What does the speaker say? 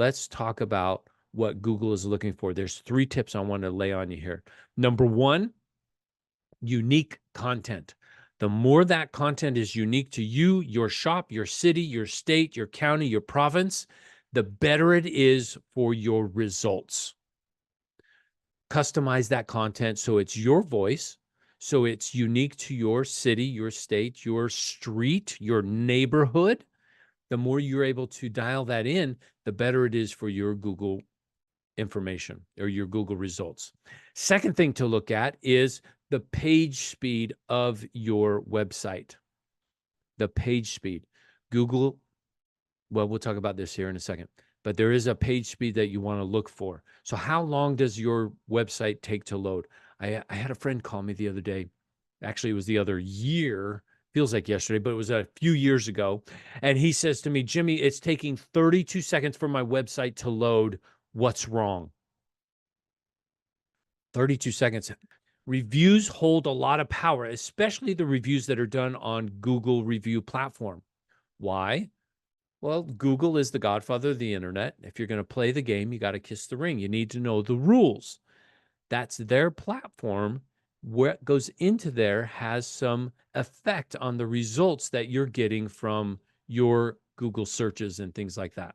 Let's talk about what Google is looking for. There's 3 tips I want to lay on you here. Number 1, unique content. The more that content is unique to you, your shop, your city, your state, your county, your province, the better it is for your results. Customize that content so it's your voice, so it's unique to your city, your state, your street, your neighborhood. The more you're able to dial that in, the better it is for your Google information or your Google results. Second thing to look at is the page speed of your website. The page speed. Google, well, we'll talk about this here in a second, but there is a page speed that you want to look for. So how long does your website take to load? I had a friend call me the other day. Actually, it was the other year. Feels like yesterday, but it was a few years ago. And he says to me, Jimmy, it's taking 32 seconds for my website to load. What's wrong? 32 seconds. Reviews hold a lot of power, especially the reviews that are done on Google review platform. Why? Well, Google is the godfather of the internet. If you're going to play the game, you got to kiss the ring. You need to know the rules. That's their platform. What goes into there has some effect on the results that you're getting from your Google searches and things like that.